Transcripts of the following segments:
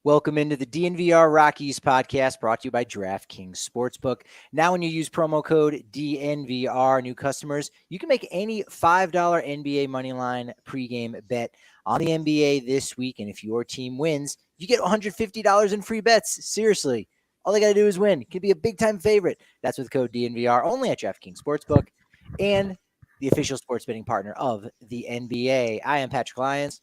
Welcome into the DNVR Rockies podcast brought to you by DraftKings Sportsbook. Now, when you use promo code DNVR, new customers, you can make any $5 NBA moneyline pregame bet on the NBA this week. And if your team wins, you get $150 in free bets. Seriously, all they got to do is win. It could be a big-time favorite. That's with code DNVR only at DraftKings Sportsbook and the official sports betting partner of the NBA. I am Patrick Lyons.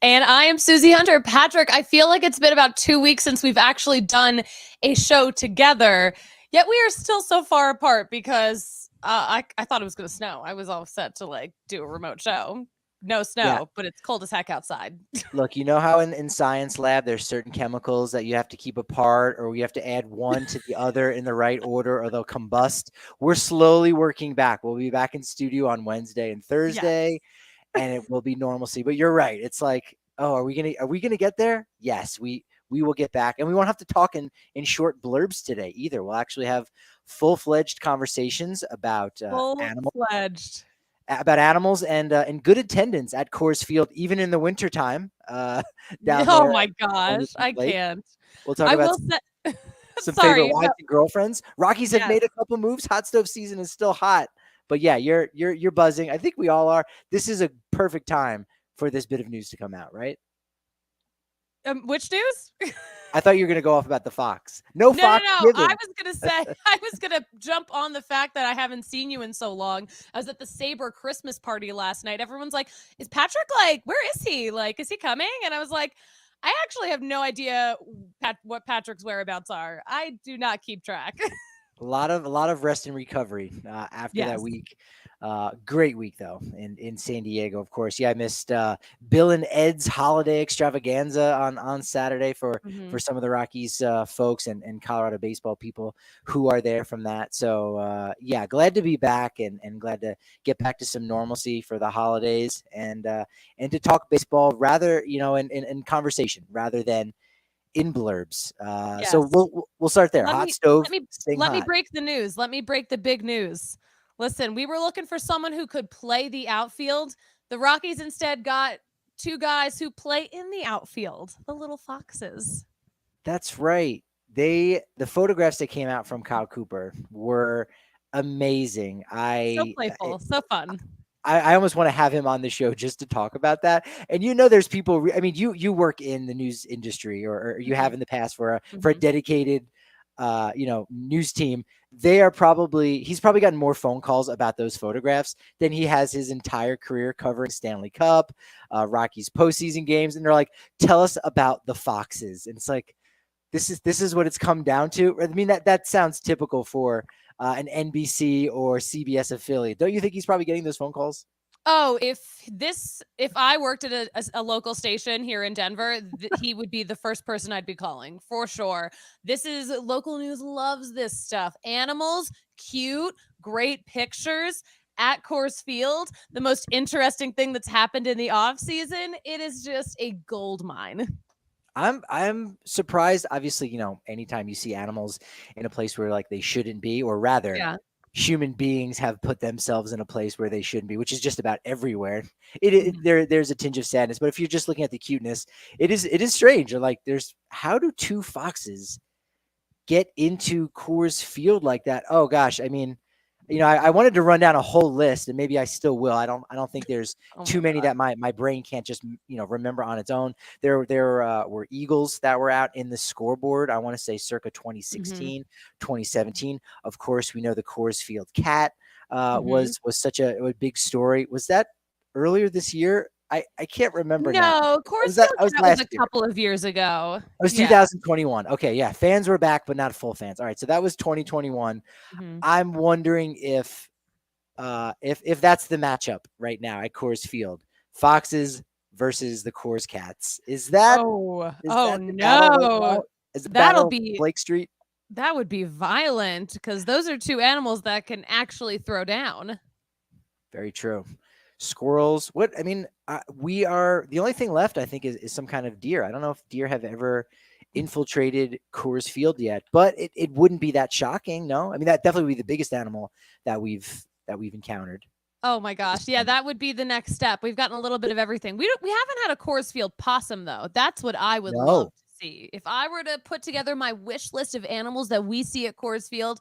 And I am Susie Hunter. Patrick, I feel like it's been about 2 weeks since we've actually done a show together, yet we are still so far apart because I thought it was going to snow. I was all set to do a remote show. No snow, but it's cold as heck outside. Look, you know how in science lab, there's certain chemicals that you have to keep apart or you have to add one to the other in the right order or they'll combust. We're slowly working back. We'll be back in studio on Wednesday and Thursday. Yes. And it will be normalcy. But you're right. It's like, oh, are we gonna get there? Yes, we will get back. And we won't have to talk in short blurbs today either. We'll actually have full-fledged conversations about animals and good attendance at Coors Field, even in the wintertime. Down oh my gosh, I can't. We'll talk about some favorite wives and girlfriends. Rockies have made a couple moves. Hot stove season is still hot. But yeah, you're buzzing. I think we all are. This is a perfect time for this bit of news to come out, right? Which news? I thought you were going to go off about the Fox. No Fox. No. I was going to say, I was going to jump on the fact that I haven't seen you in so long. I was at the Sabre Christmas party last night. Everyone's like, is Patrick where is he? Is he coming? And I was like, I actually have no idea what Patrick's whereabouts are. I do not keep track. A lot of rest and recovery after that week. Great week though in San Diego, of course. Yeah, I missed Bill and Ed's holiday extravaganza on Saturday for some of the Rockies folks and Colorado baseball people who are there from that. So yeah, glad to be back and glad to get back to some normalcy for the holidays and to talk baseball rather, in conversation rather than in blurbs. Yes. So we'll start there. Hot stove. Let me break the news. Let me break the big news. Listen, we were looking for someone who could play the outfield. The Rockies instead got two guys who play in the outfield, the little Foxes. That's right. The photographs that came out from Kyle Cooper were amazing. So playful, so fun. I almost want to have him on the show just to talk about that. And there's people. I mean, you work in the news industry, or you have in the past for a dedicated, news team. He's probably gotten more phone calls about those photographs than he has his entire career covering Stanley Cup, Rockies postseason games, and they're like, "Tell us about the Foxes." And it's like, this is what it's come down to. I mean, that sounds typical for an NBC or CBS affiliate. Don't you think he's probably getting those phone calls? Oh, if I worked at a local station here in Denver, he would be the first person I'd be calling for sure. Local news loves this stuff. Animals, cute, great pictures at Coors Field. The most interesting thing that's happened in the off season. It is just a gold mine. I'm surprised. Obviously, anytime you see animals in a place where they shouldn't be, or rather human beings have put themselves in a place where they shouldn't be, which is just about everywhere. There's a tinge of sadness, but if you're just looking at the cuteness, it is strange. Or how do two foxes get into Coors Field like that? Oh gosh. I mean, I wanted to run down a whole list, and maybe I still will. I don't think there's too many that my brain can't just remember on its own. There were eagles that were out in the scoreboard. I want to say circa 2016, 2017. Of course, we know the Coors Field cat was such a big story. Was that earlier this year? I can't remember. No, Coors Field was a couple of years ago. It was 2021. Okay, yeah, fans were back, but not full fans. All right, so that was 2021. I'm wondering if that's the matchup right now at Coors Field, Foxes versus the Coors Cats. Is that? No! That'll be Blake Street. That would be violent because those are two animals that can actually throw down. Very true. Squirrels. We are the only thing left, I think, is some kind of deer. I don't know if deer have ever infiltrated Coors Field yet, but it wouldn't be that shocking. No, I mean, that definitely would be the biggest animal that we've encountered. Oh my gosh. Yeah, that would be the next step. We've gotten a little bit of everything. We haven't had a Coors Field possum though. That's what I would love to see. If I were to put together my wish list of animals that we see at Coors Field,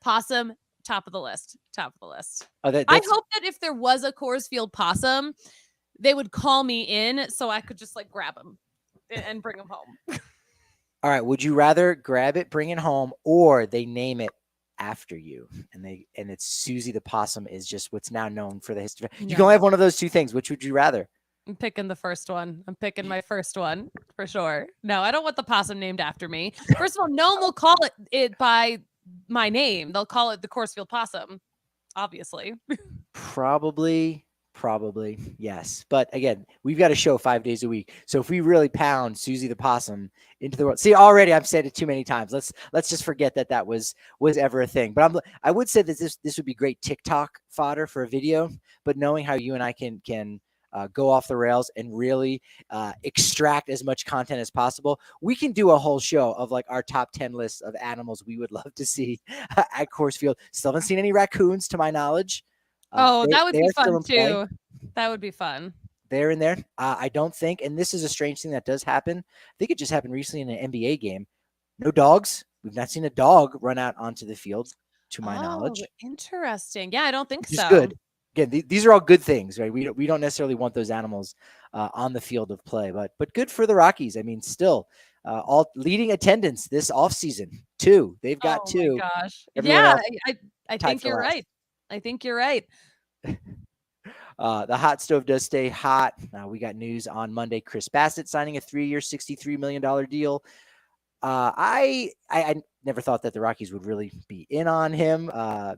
possum, top of the list. Top of the list. Oh, I that's hope that if there was a Coors Field possum, they would call me in so I could just like grab him and bring him home. all right. Would you rather grab it, bring it home, or they name it after you, and it's Susie the possum is just what's now known for the history? You can only have one of those two things. Which would you rather? I'm picking the first one. I'm picking my first one for sure. No, I don't want the possum named after me. First of all, no one will call it by my name. They'll call it the Coors Field possum, obviously. Probably, yes. But again, we've got a show 5 days a week. So if we really pound Susie the possum into the world, see, already I've said it too many times. Let's just forget that was ever a thing. But I would say that this would be great TikTok fodder for a video. But knowing how you and I can go off the rails and really extract as much content as possible, we can do a whole show of like our top 10 lists of animals we would love to see at Coors Field. Still haven't seen any raccoons to my knowledge. That would be fun too. That would be fun. They're in there. I don't think, and this is a strange thing that does happen. I think it just happened recently in an NBA game. No dogs. We've not seen a dog run out onto the field, to my knowledge. Interesting. Yeah, I don't think Which so. is good. Again, these are all good things, right? We don't necessarily want those animals on the field of play, but good for the Rockies. I mean, still all leading attendance this offseason, two. They've got two. Oh my gosh. Everyone Yeah, else I think you're right. I think you're right. The hot stove does stay hot. We got news on Monday. Chris Bassett signing a 3-year, $63 million deal. I never thought that the Rockies would really be in on him.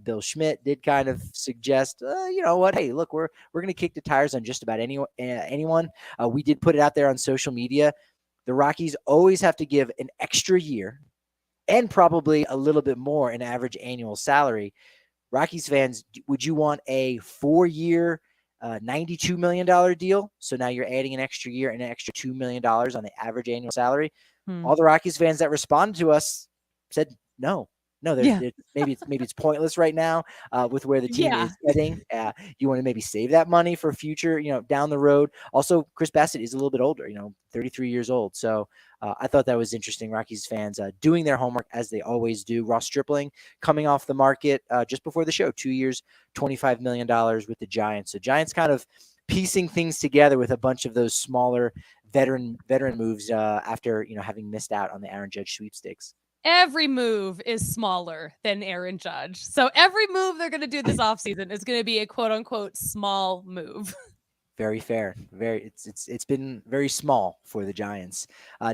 Bill Schmidt did kind of suggest, you know what? Hey, look, we're going to kick the tires on just about anyone. We did put it out there on social media. The Rockies always have to give an extra year and probably a little bit more in average annual salary. Rockies fans, would you want a 4-year, $92 million deal? So now you're adding an extra year and an extra $2 million on the average annual salary. All the Rockies fans that responded to us said no. Maybe it's pointless right now with where the team is heading. You want to maybe save that money for future, down the road. Also, Chris Bassett is a little bit older, 33 years old. So I thought that was interesting. Rockies fans doing their homework as they always do. Ross Stripling coming off the market just before the show, 2 years, $25 million with the Giants. So Giants kind of piecing things together with a bunch of those smaller veteran moves after having missed out on the Aaron Judge sweepstakes. Every move is smaller than Aaron Judge. So every move they're going to do this offseason is going to be a quote unquote small move. Very fair. It's been very small for the Giants.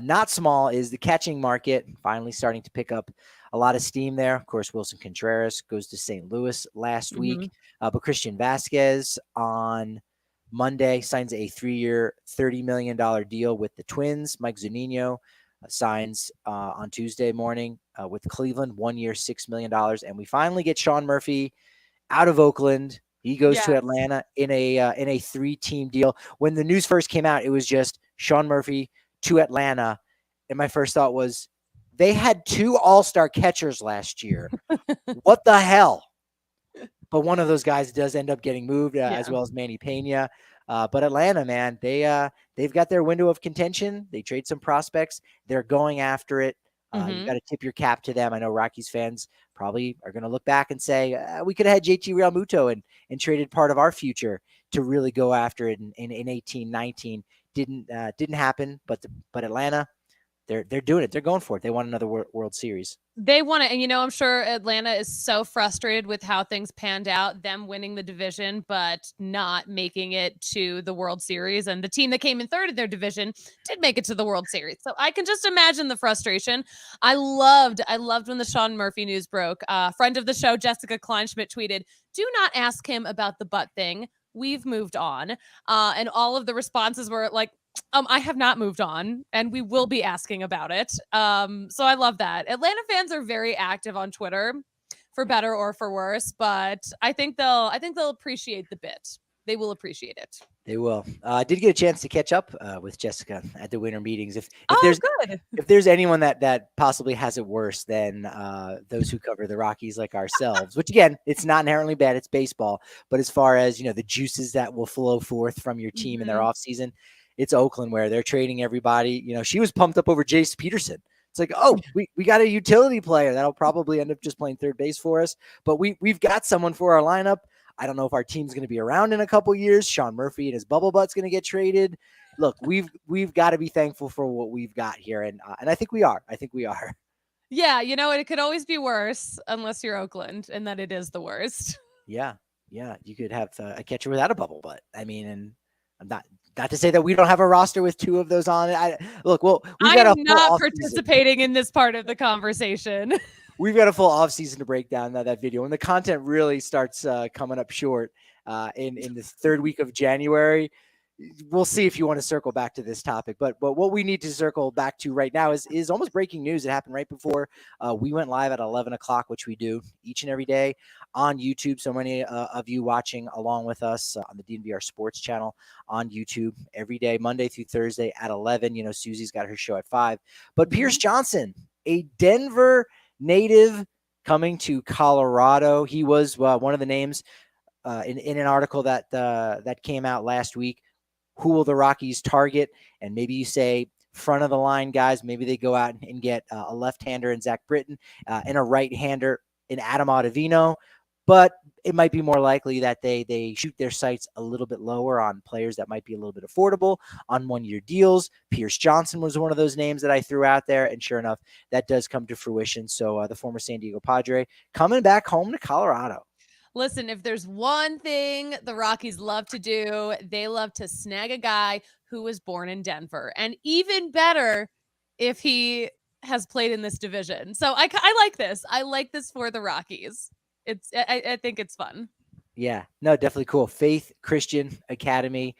Not small is the catching market, finally starting to pick up a lot of steam there. Of course, Wilson Contreras goes to St. Louis last week, but Christian Vasquez on Monday signs a 3-year, $30 million deal with the Twins. Mike Zunino signs on Tuesday morning with Cleveland, 1 year, $6 million. And we finally get Sean Murphy out of Oakland. He goes to Atlanta in a 3-team deal. When the news first came out, it was just Sean Murphy to Atlanta. And my first thought was, they had 2 all-star catchers last year. What the hell? But one of those guys does end up getting moved, as well as Manny Pena. But Atlanta, man, they've got their window of contention. They trade some prospects. They're going after it. You got to tip your cap to them. I know Rockies fans probably are going to look back and say, we could have had JT Realmuto and traded part of our future to really go after it in 18, 19. Didn't happen, but Atlanta, they're doing it. They're going for it. They want another World Series. They want it. And, I'm sure Atlanta is so frustrated with how things panned out, them winning the division, but not making it to the World Series. And the team that came in third in their division did make it to the World Series. So I can just imagine the frustration. I loved when the Sean Murphy news broke. Friend of the show, Jessica Kleinschmidt, tweeted, "Do not ask him about the butt thing. We've moved on." And all of the responses were like, I have not moved on, and we will be asking about it. So I love that. Atlanta fans are very active on Twitter, for better or for worse, but I think they'll appreciate the bit. They will appreciate it. They will. I did get a chance to catch up with Jessica at the winter meetings. If there's anyone that possibly has it worse than those who cover the Rockies like ourselves, which again, it's not inherently bad, it's baseball, but as far as the juices that will flow forth from your team in their off season, it's Oakland where they're trading everybody. She was pumped up over Jace Peterson. It's like, oh, we got a utility player that'll probably end up just playing third base for us. But we've got someone for our lineup. I don't know if our team's going to be around in a couple years. Sean Murphy and his bubble butt's going to get traded. Look, we've got to be thankful for what we've got here, and I think we are. I think we are. Yeah, it could always be worse unless you're Oakland, and that it is the worst. Yeah, you could have a catcher without a bubble butt. I mean, and I'm not to say that we don't have a roster with two of those on it. Look, we've got I'm not participating in this part of the conversation. We've got a full off season to break down that video. When the content really starts coming up short in the third week of January, we'll see if you want to circle back to this topic. But what we need to circle back to right now is almost breaking news. It happened right before we went live at 11 o'clock, which we do each and every day on YouTube. So many of you watching along with us on the DNVR Sports channel on YouTube every day, Monday through Thursday at 11. Susie's got her show at 5. But Pierce Johnson, a Denver native coming to Colorado. He was one of the names in an article that came out last week. Who will the Rockies target? And maybe you say front of the line guys. Maybe they go out and get a left-hander in Zach Britton and a right-hander in Adam Ottavino. But it might be more likely that they shoot their sights a little bit lower on players that might be a little bit affordable on one-year deals. Pierce Johnson was one of those names that I threw out there, and sure enough, that does come to fruition. So the former San Diego Padre coming back home to Colorado. Listen, if there's one thing the Rockies love to do, they love to snag a guy who was born in Denver. And even better if he has played in this division. So I like this. I like this for the Rockies. I think it's fun. Yeah, no, definitely cool. Faith Christian Academy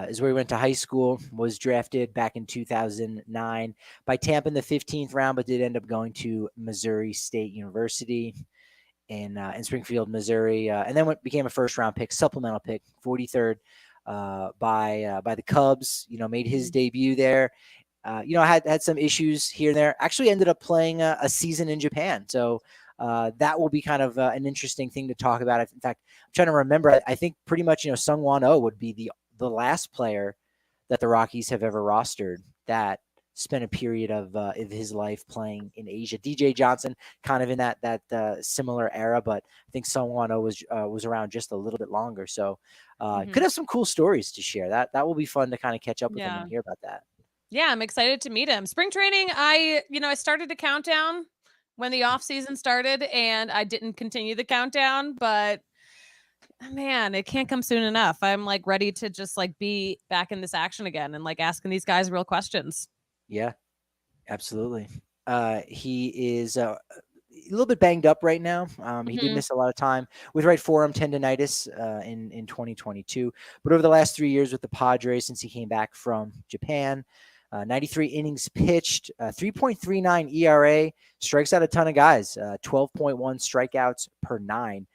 is where he went to high school, was drafted back in 2009 by Tampa in the 15th round, but did end up going to Missouri State University in Springfield, Missouri, and then became a first-round pick, supplemental pick, 43rd by the Cubs. Made his debut there. Had some issues here and there. Actually, ended up playing a season in Japan. So that will be kind of an interesting thing to talk about. In fact, I'm trying to remember. I think pretty much Sungwon Oh would be the last player that the Rockies have ever rostered that spent a period of his life playing in Asia. DJ Johnson, kind of in that similar era, but I think Sungwon Oh was around just a little bit longer. So could have some cool stories to share. That will be fun to kind of catch up with him and hear about that. Yeah, I'm excited to meet him. Spring training, I started to count down when the off season started, and I didn't continue the countdown, but man, it can't come soon enough. I'm ready to just be back in this action again and asking these guys real questions. Yeah, absolutely. He is a little bit banged up right now. He did miss a lot of time with right forearm tendonitis in 2022. But over the last 3 years with the Padres, since he came back from Japan, 93 innings pitched, 3.39 ERA, strikes out a ton of guys, 12.1 strikeouts per 9.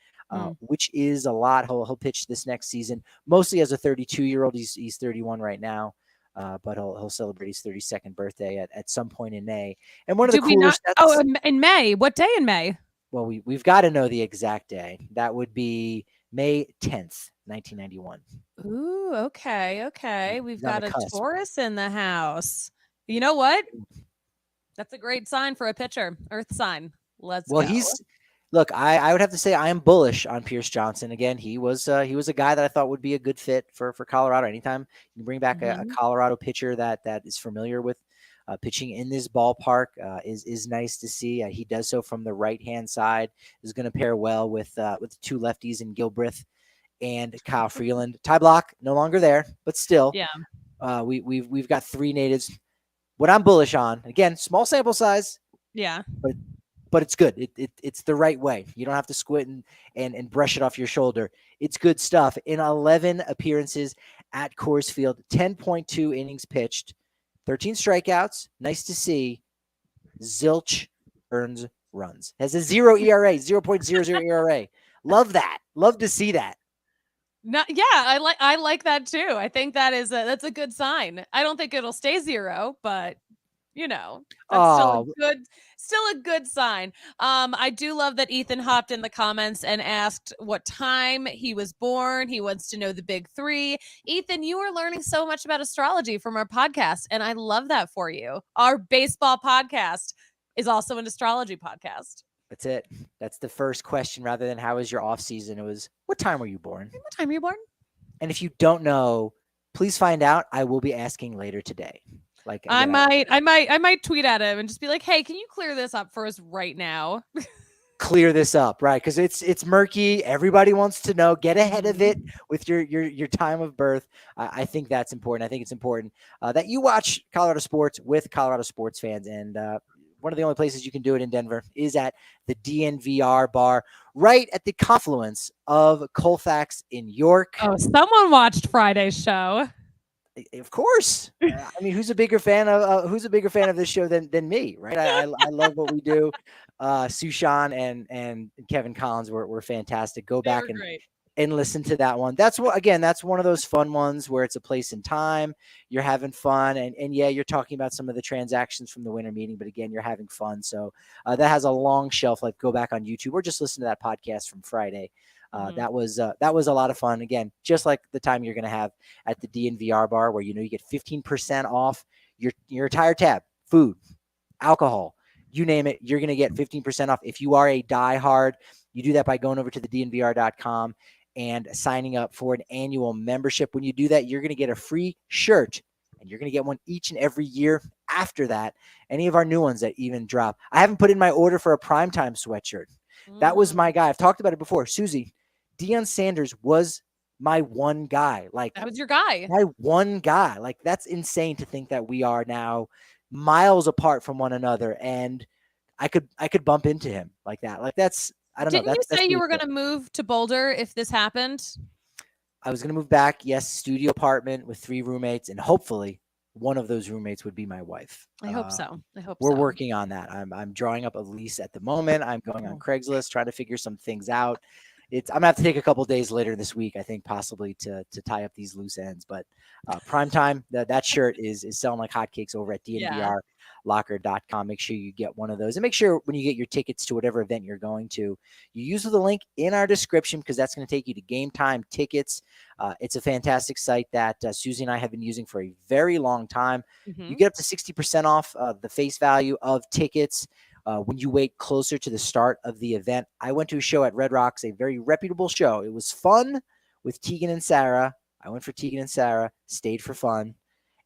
Which is a lot. He'll pitch this next season, mostly as a 32-year-old. He's 31 right now. But he'll celebrate his 32nd birthday at some point in May. And one of the cooler stats. Oh, in May. What day in May? Well, we've got to know the exact day. That would be May 10th, 1991. Ooh, okay. We've got a Taurus in the house. You know what? That's a great sign for a pitcher. Earth sign. Let's go. Look, I would have to say I am bullish on Pierce Johnson. Again, he was a guy that I thought would be a good fit for Colorado. Anytime you bring back a Colorado pitcher that is familiar with pitching in this ballpark is nice to see. He does so from the right-hand side. Is going to pair well with two lefties in Gilbreth and Kyle Freeland. Ty Block no longer there, but still, we've got three natives. What I'm bullish on, again, small sample size. Yeah, but it's good. It's the right way. You don't have to squint and brush it off your shoulder. It's good stuff. In 11 appearances at Coors Field, 10.2 innings pitched, 13 strikeouts. Nice to see. Zilch earns runs. Has a 0 ERA, 0.00 ERA. Love that. Love to see that. No, yeah, I like that too. I think that's a good sign. I don't think it'll stay 0, but You know, that's Oh, still a good sign. I do love that Ethan hopped in the comments and asked what time he was born. He wants to know the big three. Ethan, you are learning so much about astrology from our podcast, and I love that for you. Our baseball podcast is also an astrology podcast. that's it. That's the first question. Rather than how was your off season, it was what time were you born? What time were you born? And if you don't know, please find out. I will be asking later today. Like again, I might tweet at him and just be like, "Hey, can you clear this up for us right now?" clear this up, right? Because it's murky. Everybody wants to know. Get ahead of it with your time of birth. I think that's important. I think it's important that you watch Colorado sports with Colorado sports fans. And one of the only places you can do it in Denver is at the DNVR bar, right at the confluence of Colfax in York. Oh, someone watched Friday's show. Of course. I mean, who's a bigger fan of this show than me, right? I love what we do. Sushan and Kevin Collins were fantastic. Go back and listen to that one. That's one of those fun ones where it's a place and time. You're having fun, and yeah, you're talking about some of the transactions from the winter meeting, but again, you're having fun. So that has a long shelf life. Go back on YouTube or just listen to that podcast from Friday. That was a lot of fun. Again, just like the time you're going to have at the DNVR bar, where you get 15% off your entire tab, food, alcohol, you name it. You're going to get 15% off if you are a diehard. You do that by going over to the DNVR.com and signing up for an annual membership. When you do that, you're going to get a free shirt, and you're going to get one each and every year after that. Any of our new ones that even drop. I haven't put in my order for a primetime sweatshirt. That was my guy. I've talked about it before. Susie, Deion Sanders was my one guy. Like, that was your guy. My one guy. Like, that's insane to think that we are now miles apart from one another, and I could bump into him like that. Like, that's, I don't know. Didn't you say you were going to move to Boulder if this happened? I was going to move back. Yes, studio apartment with 3 roommates, and hopefully one of those roommates would be my wife. I hope so. We're working on that. I'm drawing up a lease at the moment. I'm going on Craigslist, trying to figure some things out. I'm gonna have to take a couple days later this week, I think, possibly to tie up these loose ends. But prime time, that shirt is selling like hotcakes over at DNVRlocker.com. Make sure you get one of those, and make sure when you get your tickets to whatever event you're going to, you use the link in our description, because that's going to take you to Game Time Tickets. It's a fantastic site that Susie and I have been using for a very long time. You get up to 60% off the face value of tickets. When you wait closer to the start of the event. I went to a show at Red Rocks, a very reputable show. It was fun with Tegan and Sarah. I went for Tegan and Sarah, stayed for fun.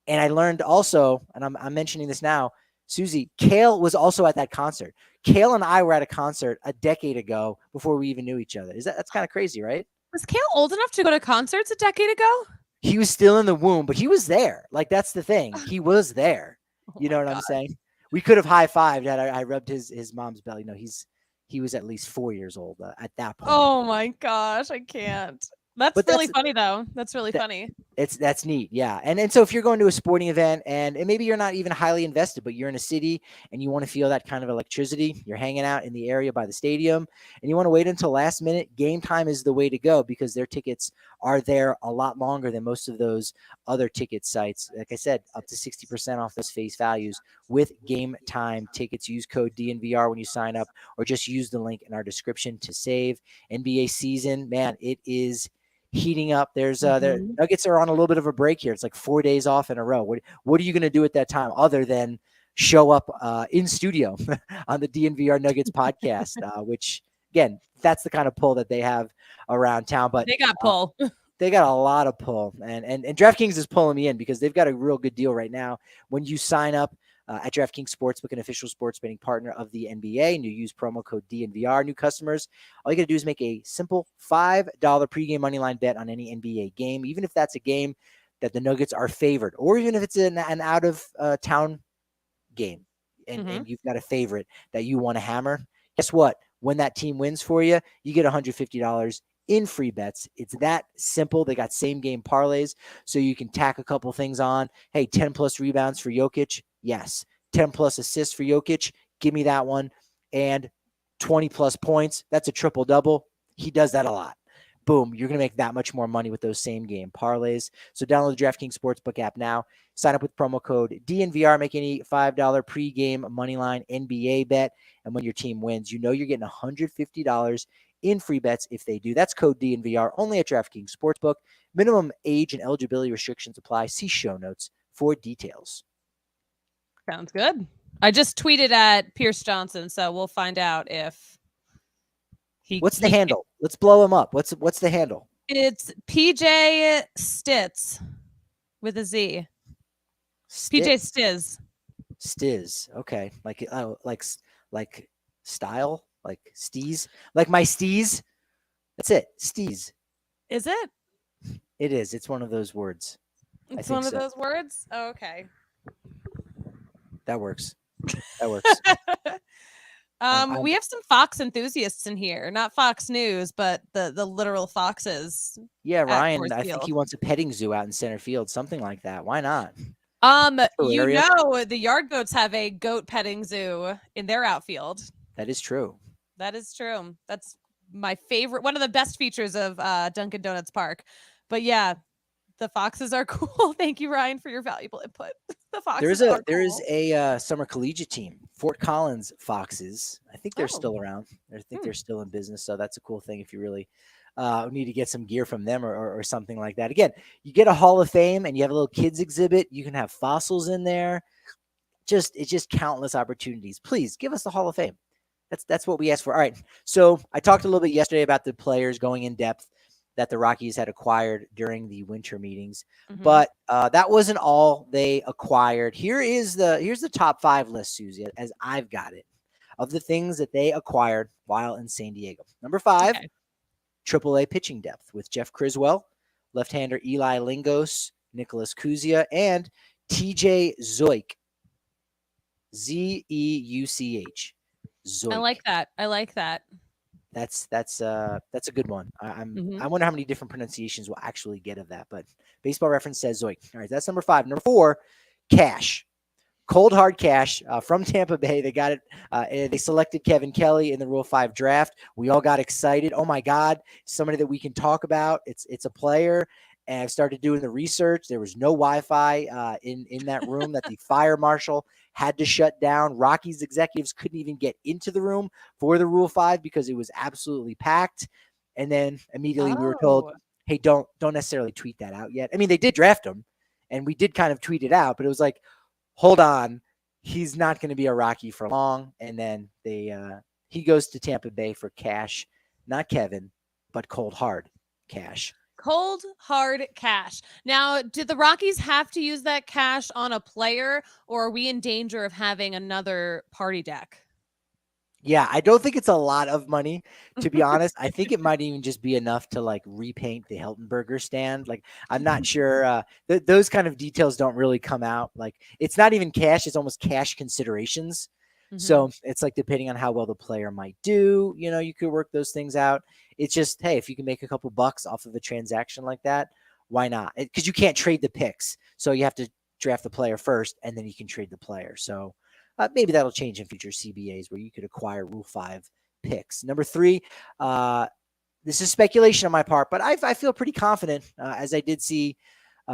And I learned also, and I'm mentioning this now, Susie, Kale was also at that concert. Kale and I were at a concert a decade ago before we even knew each other. That's kind of crazy, right? Was Kale old enough to go to concerts a decade ago? He was still in the womb, but he was there. Like, that's the thing. He was there. You know what I'm saying? We could have high-fived had I rubbed his mom's belly. No, he was at least 4 years old at that point. Oh my gosh, I can't. That's really funny though. That's really funny. That's neat. Yeah. And so if you're going to a sporting event and maybe you're not even highly invested, but you're in a city and you want to feel that kind of electricity, you're hanging out in the area by the stadium and you want to wait until last minute, Game Time is the way to go, because their tickets are there a lot longer than most of those other ticket sites. Like I said, up to 60% off those face values with Game Time Tickets. Use code DNVR when you sign up, or just use the link in our description to save. NBA season, man, it is heating up. There's the Nuggets are on a little bit of a break here. It's like 4 days off in a row. What are you going to do at that time other than show up in studio on the DNVR Nuggets podcast, which again, that's the kind of pull that they have around town. But they got pull. They got a lot of pull, and DraftKings is pulling me in because they've got a real good deal right now. When you sign up at DraftKings Sportsbook, an official sports betting partner of the NBA, and you use promo code DNVR, new customers, all you got to do is make a simple $5 pregame moneyline bet on any NBA game, even if that's a game that the Nuggets are favored, or even if it's an out-of-town game, and you've got a favorite that you want to hammer. Guess what? When that team wins for you, you get $150 in free bets. It's that simple. They got same game parlays, so you can tack a couple things on. Hey, 10 plus rebounds for Jokic. Yes. 10 plus assists for Jokic. Give me that one. And 20 plus points. That's a triple double. He does that a lot. boom, you're going to make that much more money with those same game parlays. So download the DraftKings Sportsbook app now. Sign up with promo code DNVR, make any $5 pregame moneyline NBA bet. And when your team wins, you know you're getting $150 in free bets if they do. That's code DNVR only at DraftKings Sportsbook. Minimum age and eligibility restrictions apply. See show notes for details. Sounds good. I just tweeted at Pierce Johnson, so we'll find out if What's the handle? Let's blow him up. What's the handle? It's PJ Stitz with a Z. PJ Stiz. Stiz. Okay. Like style, like steez, like my steez. That's it. Steez. Is it? It is. It's one of those words. It's one of those words? Oh, okay. That works. That works. We have some Fox enthusiasts in here. Not Fox News, but the literal foxes. Yeah, Ryan, I think he wants a petting zoo out in center field, something like that. Why not? You know, the Yard Goats have a goat petting zoo in their outfield. That is true. That is true. That's my favorite, one of the best features of Dunkin' Donuts Park. But yeah, the foxes are cool. Thank you, Ryan, for your valuable input. The foxes there is a summer collegiate team, Fort Collins Foxes. I think they're still around. I think they're still in business. So that's a cool thing if you really need to get some gear from them or something like that. Again, you get a Hall of Fame and you have a little kids exhibit. You can have fossils in there. It's just countless opportunities. Please give us the Hall of Fame. That's what we asked for. All right. So I talked a little bit yesterday about the players going in depth that the Rockies had acquired during the winter meetings, but that wasn't all they acquired. Here's the top 5 list, Susie, as I've got it, of the things that they acquired while in San Diego. Number 5, AAA pitching depth with Jeff Criswell, left-hander Eli Lingos, Nicholas Kuzia, and TJ Zoik. Zeuch. Zoik. I like that. That's a good one. I wonder how many different pronunciations we'll actually get of that, but Baseball Reference says Zoik. All right, that's number 5. Number 4, cash. Cold hard cash from Tampa Bay. They got it. They selected Kevin Kelly in the Rule 5 draft. We all got excited. Oh my God, somebody that we can talk about. It's a player. And I've started doing the research. There was no Wi-Fi in that room that the fire marshal had to shut down. Rockies executives couldn't even get into the room for the Rule 5 because it was absolutely packed. And then immediately we were told, hey, don't necessarily tweet that out yet. I mean, they did draft him, and we did kind of tweet it out, but it was like, hold on, he's not going to be a Rocky for long. And then he goes to Tampa Bay for cash, not Kevin, but cold hard cash. Cold, hard cash. Now, did the Rockies have to use that cash on a player, or are we in danger of having another party deck? Yeah, I don't think it's a lot of money, to be honest. I think it might even just be enough to like repaint the Hilton Burger stand. Like, I'm not sure. Those kind of details don't really come out. Like, it's not even cash. It's almost cash considerations. So it's like, depending on how well the player might do, you could work those things out. It's just, hey, if you can make a couple bucks off of a transaction like that, why not? Because you can't trade the picks. So you have to draft the player first, and then you can trade the player. So maybe that'll change in future CBAs where you could acquire Rule 5 picks. Number 3, this is speculation on my part, but I feel pretty confident as I did see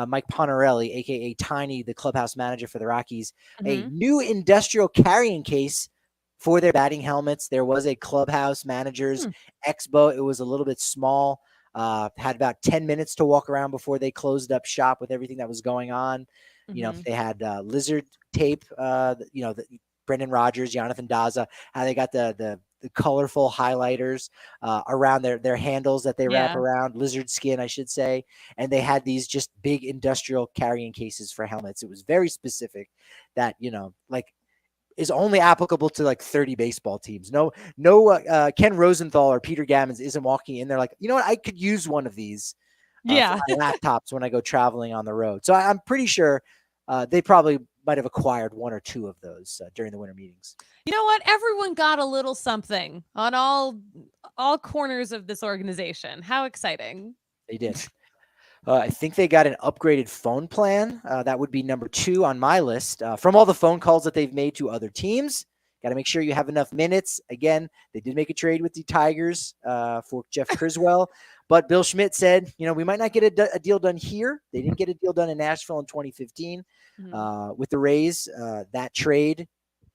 Mike Ponarelli, a.k.a. Tiny, the clubhouse manager for the Rockies, a new industrial carrying case for their batting helmets. There was a clubhouse manager's expo. It was a little bit small, had about 10 minutes to walk around before they closed up shop with everything that was going on. They had lizard tape, Brendan Rodgers, Jonathan Daza, how they got the colorful highlighters around their handles that they wrap around, lizard skin, I should say. And they had these just big industrial carrying cases for helmets. It was very specific that, is only applicable to like 30 baseball teams. No, Ken Rosenthal or Peter Gammons isn't walking in there like, you know what, I could use one of these for my laptops when I go traveling on the road. So I'm pretty sure they probably might have acquired 1 or 2 of those during the winter meetings. You know what? Everyone got a little something on all corners of this organization. How exciting. They did. I think they got an upgraded phone plan. That would be number 2 on my list. From all the phone calls that they've made to other teams, got to make sure you have enough minutes. Again, they did make a trade with the Tigers for Jeff Criswell, But Bill Schmidt said, we might not get a deal done here. They didn't get a deal done in Nashville in 2015 with the Rays. That trade,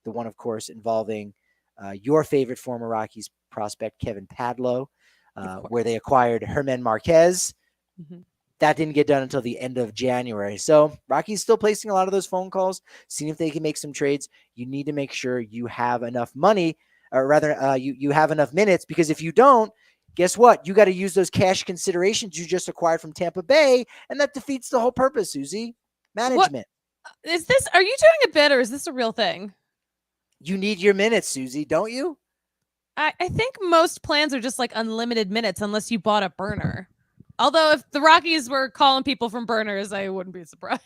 the one, of course, involving your favorite former Rockies prospect, Kevin Padlo, where they acquired Herman Marquez. That didn't get done until the end of January. So Rockies still placing a lot of those phone calls, seeing if they can make some trades. You need to make sure you have enough money, or rather you have enough minutes, because if you don't, guess what? You got to use those cash considerations you just acquired from Tampa Bay, and that defeats the whole purpose, Susie. Management. What is this? Are you doing a bit, or is this a real thing? You need your minutes, Susie, don't you? I think most plans are just like unlimited minutes unless you bought a burner. Although if the Rockies were calling people from burners, I wouldn't be surprised.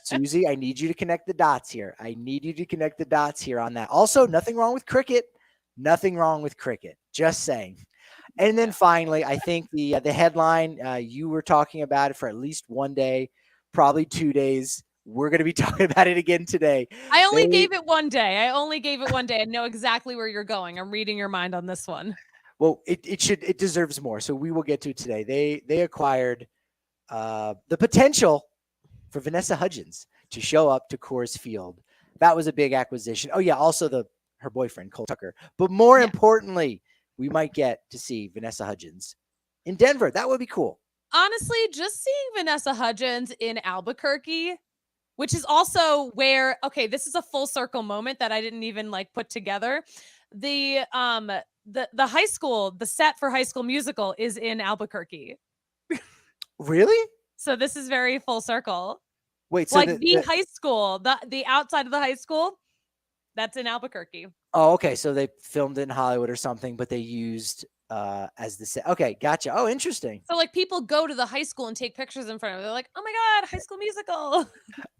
Susie, I need you to connect the dots here. On that. Also, nothing wrong with cricket. Just saying. And then finally, I think the headline, you were talking about it for at least one day, probably 2 days. We're going to be talking about it again today. I only gave it one day. I know exactly where you're going. I'm reading your mind on this one. Well, it deserves more. So we will get to it today. They acquired the potential for Vanessa Hudgens to show up to Coors Field. That was a big acquisition. Oh yeah, also her boyfriend Cole Tucker. But more importantly, we might get to see Vanessa Hudgens in Denver. That would be cool. Honestly, just seeing Vanessa Hudgens in Albuquerque, which is also where, okay, this is a full circle moment that I didn't even put together. The high school, the set for High School Musical is in Albuquerque. Really? So this is very full circle. Wait, so the high school, the outside of the high school, that's in Albuquerque. Oh, okay. So they filmed it in Hollywood or something, but they used as the set. Okay, gotcha. Oh, interesting. So people go to the high school and take pictures in front of it. They're like, oh my God, High School Musical.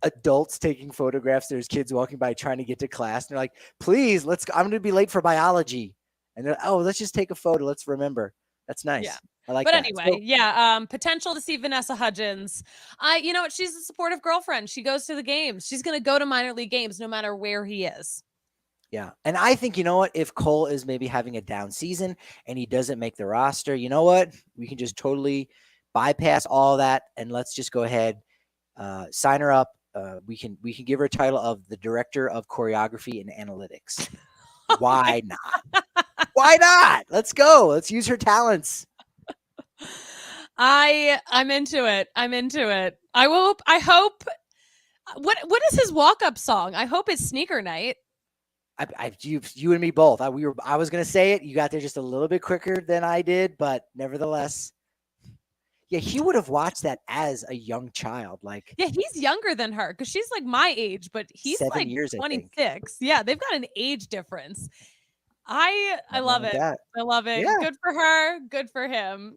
Adults taking photographs. There's kids walking by trying to get to class. And they're like, please, let's go. I'm going to be late for biology. And they're like, oh, let's just take a photo. Let's remember. That's nice. Yeah. I like but that. Anyway, potential to see Vanessa Hudgens. You know what? She's a supportive girlfriend. She goes to the games. She's going to go to minor league games no matter where he is. Yeah. And I think, you know what, if Cole is maybe having a down season and he doesn't make the roster, you know what, we can just totally bypass all that and let's just go ahead, sign her up. We can give her a title of the director of choreography and analytics. Why not? Why not? Let's go. Let's use her talents. I'm into it. I hope. What is his walk-up song? I hope it's Sneaker Night. You and me both. I was going to say it. You got there just a little bit quicker than I did, but nevertheless, yeah, he would have watched that as a young child. Yeah, he's younger than her because she's my age, but he's 7 years, 26. Yeah, they've got an age difference. I love it. I love it. Yeah. Good for her. Good for him.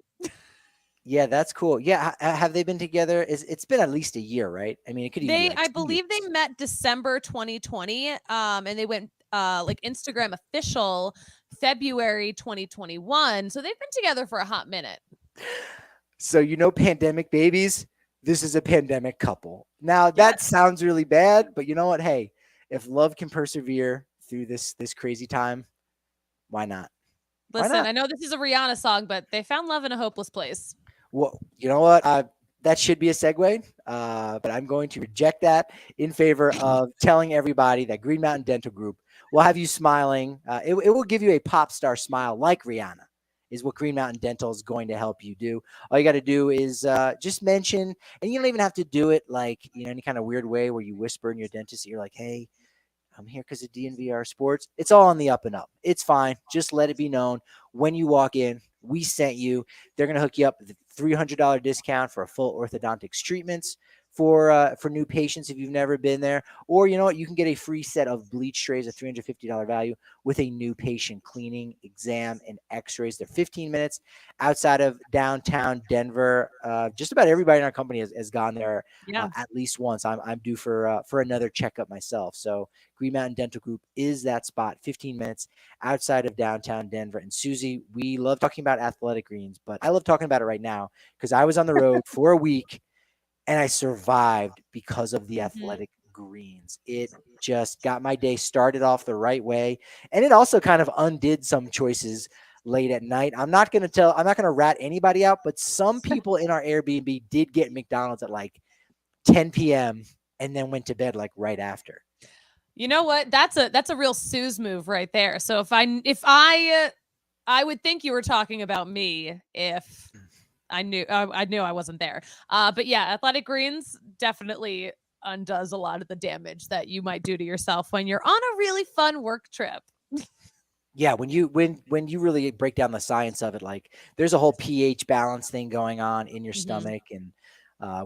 Yeah, that's cool. Yeah, have they been together? It's been at least a year, right? I mean, it could even be I believe they met December 2020, and they went Instagram official February 2021. So they've been together for a hot minute. So pandemic babies, this is a pandemic couple. Now that sounds really bad, but you know what? Hey, if love can persevere through this crazy time, why not? Listen, I know this is a Rihanna song, but they found love in a hopeless place. Well, you know what? That should be a segue, but I'm going to reject that in favor of telling everybody that Green Mountain Dental Group will have you smiling. It will give you a pop star smile like Rihanna is what Green Mountain Dental is going to help you do. All you got to do is just mention, and you don't even have to do it any kind of weird way where you whisper in your dentist's ear like, hey, I'm here because of DNVR Sports. It's all on the up and up. It's fine. Just let it be known when you walk in. We sent you. They're going to hook you up with a $300 discount for a full orthodontics treatments for new patients if you've never been there. Or you know what? You can get a free set of bleach trays, a $350 value with a new patient cleaning, exam, and x-rays. They're 15 minutes outside of downtown Denver. Just about everybody in our company has gone there at least once. I'm due for another checkup myself. So Green Mountain Dental Group is that spot, 15 minutes outside of downtown Denver. And Susie, we love talking about athletic greens, but I love talking about it right now because I was on the road for a week and I survived because of the athletic greens. It just got my day started off the right way. And it also kind of undid some choices late at night. I'm not going to rat anybody out, but some people in our Airbnb did get McDonald's at like 10 p.m. and then went to bed like right after. You know what? That's a real Sue's move right there. So if I would think you were talking about me if I knew I wasn't there. But yeah, Athletic Greens definitely undoes a lot of the damage that you might do to yourself when you're on a really fun work trip. Yeah, when you really break down the science of it, like there's a whole pH balance thing going on in your stomach, and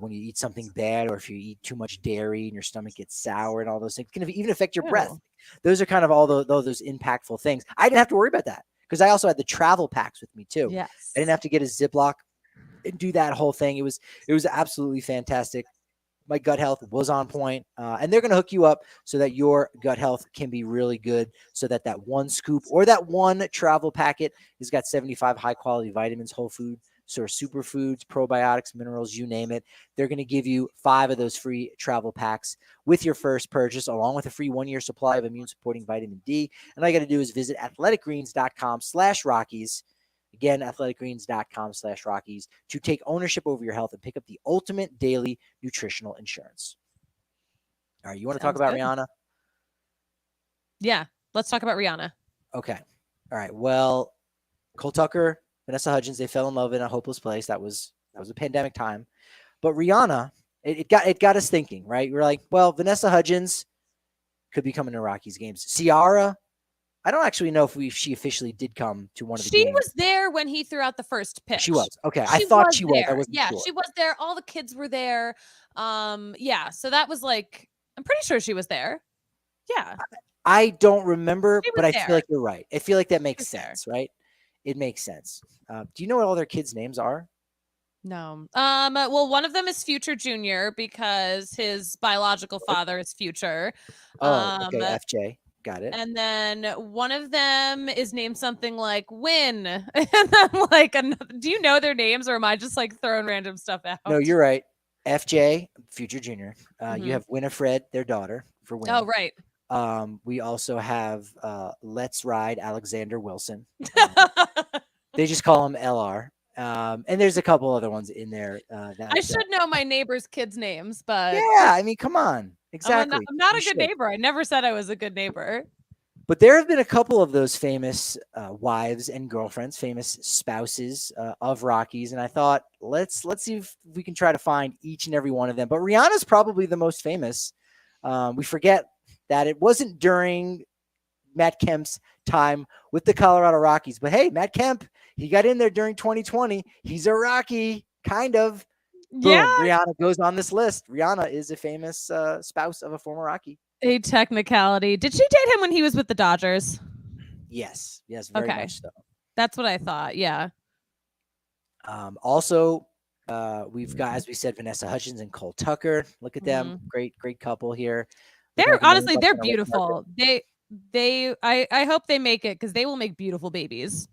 when you eat something bad, or if you eat too much dairy and your stomach gets sour and all those things, it can even affect your breath. Those are kind of all those impactful things. I didn't have to worry about that because I also had the travel packs with me too. Yes, I didn't have to get a Ziploc and do that whole thing. It was absolutely fantastic. My gut health was on point, and they're going to hook you up so that your gut health can be really good, so that one scoop or that one travel packet has got 75 high quality vitamins, whole food source superfoods, probiotics, minerals, you name it. They're going to give you 5 of those free travel packs with your first purchase, along with a free 1-year supply of immune supporting vitamin D. And all you got to do is visit athleticgreens.com/Rockies. Again, athleticgreens.com/Rockies to take ownership over your health and pick up the ultimate daily nutritional insurance. All right, you want to talk about Rihanna? Yeah, let's talk about Rihanna. Okay. All right. Well, Cole Tucker, Vanessa Hudgens, they fell in love in a hopeless place. That was a pandemic time. But Rihanna, it got us thinking, right? We're like, well, Vanessa Hudgens could be coming to Rockies games. Ciara, I don't actually know if she officially did come to one of the games. She was there when he threw out the first pitch. She was. Okay. I thought she was. I wasn't sure. She was there. All the kids were there. Yeah. So that was like, I'm pretty sure she was there. Yeah. I don't remember, but I feel like you're right. I feel like that makes sense, right? It makes sense. Do you know what all their kids' names are? No. Well, one of them is Future Junior because his biological father is Future. Okay. FJ. Got it. And then one of them is named something like Win. And I'm like, do you know their names, or am I just like throwing random stuff out? No, you're right. FJ, Future Junior. You have Winifred, their daughter, for Win. Oh, right. We also have Let's Ride, Alexander Wilson. They just call him LR. And there's a couple other ones in there. I should know my neighbors' kids' names, but yeah, I mean, come on. Exactly. I'm not a good neighbor. I never said I was a good neighbor. But there have been a couple of those famous wives and girlfriends, famous spouses of Rockies, and I thought let's see if we can try to find each and every one of them. But Rihanna's probably the most famous. We forget that it wasn't during Matt Kemp's time with the Colorado Rockies, but hey, Matt Kemp, he got in there during 2020. He's a Rocky, kind of. Yeah. Boom, Rihanna goes on this list. Rihanna is a famous spouse of a former Rocky. A technicality. Did she date him when he was with the Dodgers? Yes, very much so. That's what I thought. Yeah. Also, we've got, as we said, Vanessa Hudgens and Cole Tucker. Look at them, great couple here. They're honestly, they're beautiful. I hope they make it because they will make beautiful babies.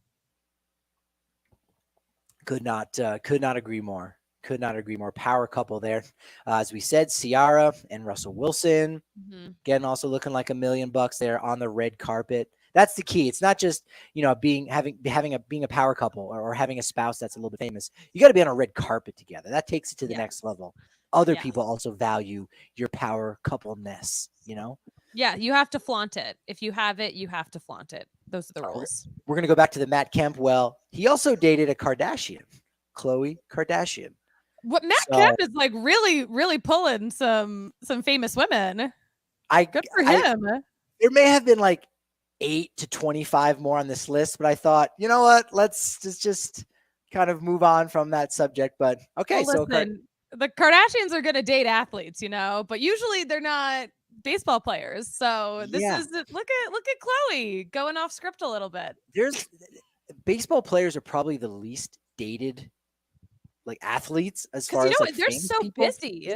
Could not agree more. Could not agree more. Power couple there. As we said, Ciara and Russell Wilson. Again, also looking like $1 million there on the red carpet. That's the key. It's not just, being a power couple or having a spouse that's a little bit famous. You got to be on a red carpet together. That takes it to the next level. Other people also value your power coupleness, Yeah, you have to flaunt it. If you have it, you have to flaunt it. Those are the rules. We're going to go back to the Matt Kemp. Well, he also dated a Kardashian, Khloe Kardashian. What Matt Kemp is like really, really pulling some famous women. Good for him. There may have been like 8 to 25 more on this list, but I thought, you know what? Let's just kind of move on from that subject. But okay, well, listen, the Kardashians are going to date athletes, but usually they're not baseball players. So this is look at Khloe going off script a little bit. Baseball players are probably the least dated like athletes as far as they're so people, busy.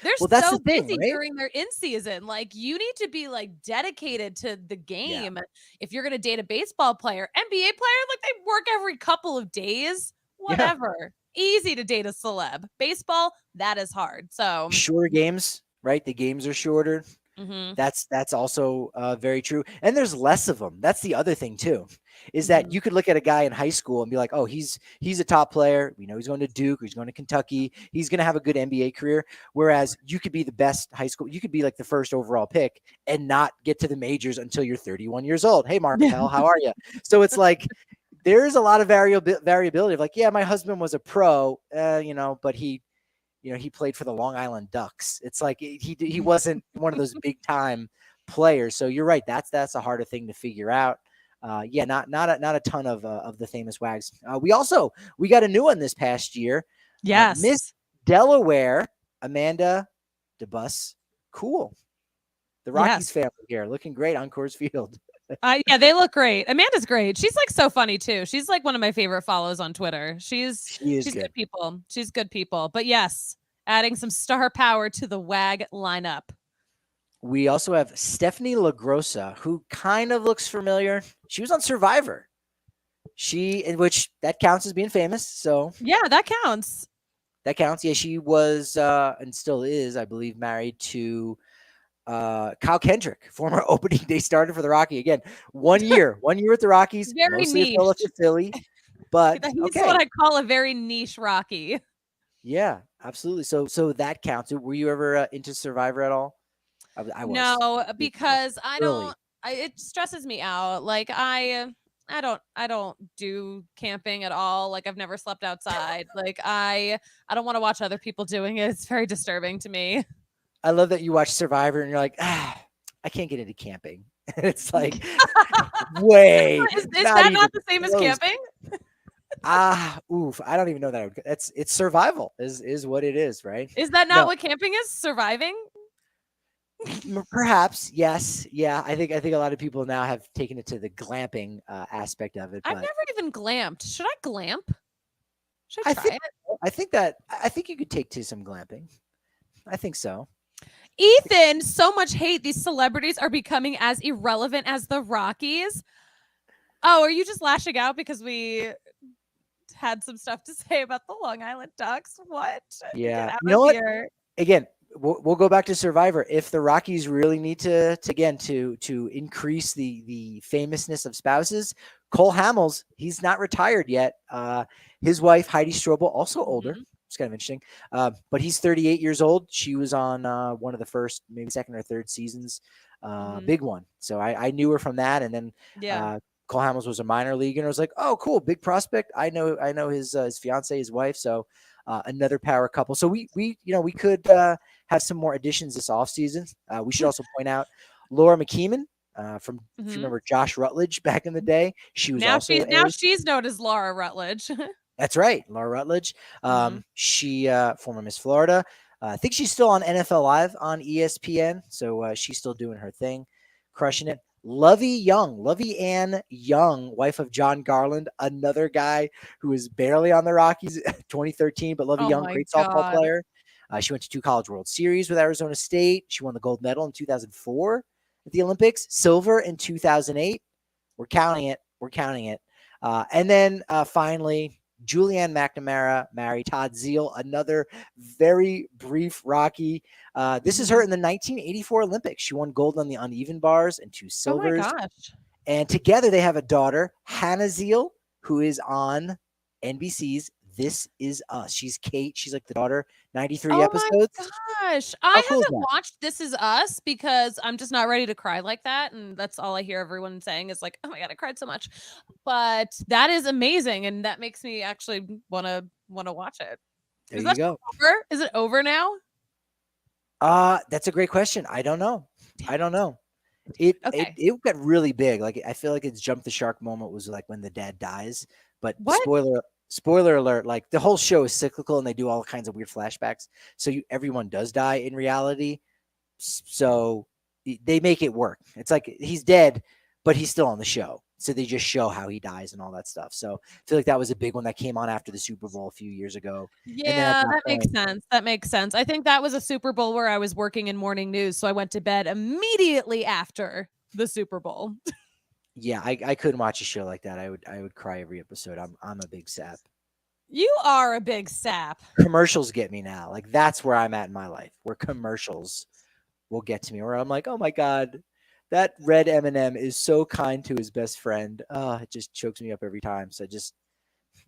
They're that's so the thing, busy right? during their in season. Like you need to be like dedicated to the game if you're gonna date a baseball player. NBA player, like they work every couple of days. Whatever. Easy to date a celeb. Baseball, that is hard. So shorter games, right? The games are shorter. That's also very true. And there's less of them. That's the other thing too. is that you could look at a guy in high school and be like, oh, he's a top player. We know he's going to Duke, or he's going to Kentucky. He's going to have a good NBA career. Whereas you could be the best high school. You could be like the first overall pick and not get to the majors until you're 31 years old. Hey, Mark Appel, how are you? So it's like, there's a lot of variability of like, yeah, my husband was a pro, but he played for the Long Island Ducks. It's like he wasn't one of those big time players. So you're right. That's a harder thing to figure out. Not a ton of the famous wags. We got a new one this past year. Yes. Miss Delaware, Amanda DeBus. Cool. The Rockies family here, looking great on Coors Field. Yeah, they look great. Amanda's great. She's like so funny too. She's like one of my favorite follows on Twitter. She's good people. She's good people. But yes, adding some star power to the WAG lineup. We also have Stephanie LaGrossa, who kind of looks familiar. She was on Survivor. In which that counts as being famous. So yeah, that counts. That counts. Yeah, she was and still is, I believe, married to Kyle Kendrick, former opening day starter for the Rockies. Again, 1 year with the Rockies, very mostly niche. a Philadelphia Philly, but he's what I call a very niche Rocky. Yeah, absolutely. So that counts. Were you ever into Survivor at all? I was. No, because I don't. It stresses me out. Like I don't do camping at all. Like I've never slept outside. Like I don't want to watch other people doing it. It's very disturbing to me. I love that you watch Survivor and you're like, I can't get into camping. It's like, is that not the same as camping? I don't even know that. It's survival is what it is, right? Is that not what camping is? Surviving? Perhaps, yes. Yeah, I think a lot of people now have taken it to the glamping aspect of it. I've never even glamped. Should I glamp? Should I try it? I think you could take to some glamping. I think so. Ethan, so much hate. These celebrities are becoming as irrelevant as the Rockies. Oh, are you just lashing out because we had some stuff to say about the Long Island Ducks? What? Yeah. You know what? Again, we'll go back to Survivor. If the Rockies really need to increase the famousness of spouses, Cole Hamels, he's not retired yet. His wife, Heidi Strobel, also older. It's kind of interesting. But he's 38 years old. She was on one of the first, maybe second or third seasons. Big one. So I knew her from that. And then Cole Hamels was a minor leaguer. And I was like, oh, cool. Big prospect. I know his fiance, his wife. So another power couple. So we could have some more additions this offseason. We should also point out Laura McKeeman. From if you remember Josh Rutledge back in the day, she was she's known as Laura Rutledge. That's right, Laura Rutledge. She former Miss Florida. I think she's still on NFL Live on ESPN, so she's still doing her thing, crushing it. Lovey Ann Young, wife of John Garland, another guy who was barely on the Rockies 2013, but Lovey Young, great softball player. She went to 2 College World Series with Arizona State. She won the gold medal in 2004 at the Olympics, silver in 2008. We're counting it. And then finally, Julianne McNamara married Todd Zeal, another very brief Rocky. This is her in the 1984 Olympics. She won gold on the uneven bars and 2 silvers. Oh my gosh. And together they have a daughter, Hannah Zeal, who is on NBC's This Is Us. She's Kate. She's like the daughter. 93 episodes. Oh my gosh. I haven't watched This Is Us because I'm just not ready to cry like that. And that's all I hear everyone saying is like, oh my God, I cried so much. But that is amazing. And that makes me actually want to watch it. There you go. Over? Is it over now? That's a great question. I don't know. It got really big. Like I feel like its jump the shark moment was like when the dad dies. But spoiler alert, like the whole show is cyclical and they do all kinds of weird flashbacks. So everyone does die in reality. So they make it work. It's like he's dead, but he's still on the show. So they just show how he dies and all that stuff. So I feel like that was a big one that came on after the Super Bowl a few years ago. Yeah, that makes sense. That makes sense. I think that was a Super Bowl where I was working in morning news. So I went to bed immediately after the Super Bowl. Yeah, I couldn't watch a show like that. I would cry every episode. I'm a big sap. You are a big sap. Commercials get me now. Like that's where I'm at in my life, where commercials will get to me, where I'm like, oh my God, That red M&M is so kind to his best friend. It just chokes me up every time. So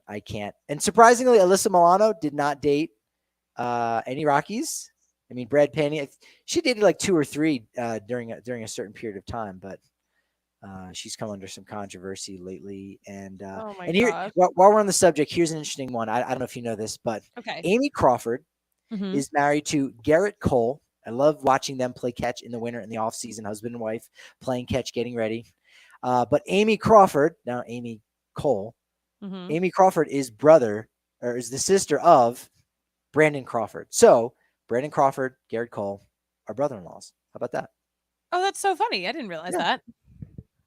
I can't. And surprisingly, Alyssa Milano did not date any Rockies. I mean, Brad Penny, she dated like 2 or 3 during a certain period of time, but she's come under some controversy lately. Oh my And here, gosh. while we're on the subject, here's an interesting one. I don't know if you know this, but Okay. Amy Crawford Mm-hmm. is married to Garrett Cole. I love watching them play catch in the winter and the off season, husband and wife playing catch, getting ready. But Amy Crawford, now Amy Cole, Mm-hmm. Amy Crawford is the sister of Brandon Crawford. So Brandon Crawford, Garrett Cole are brother-in-laws. How about that? Oh, that's so funny. I didn't realize Yeah. that.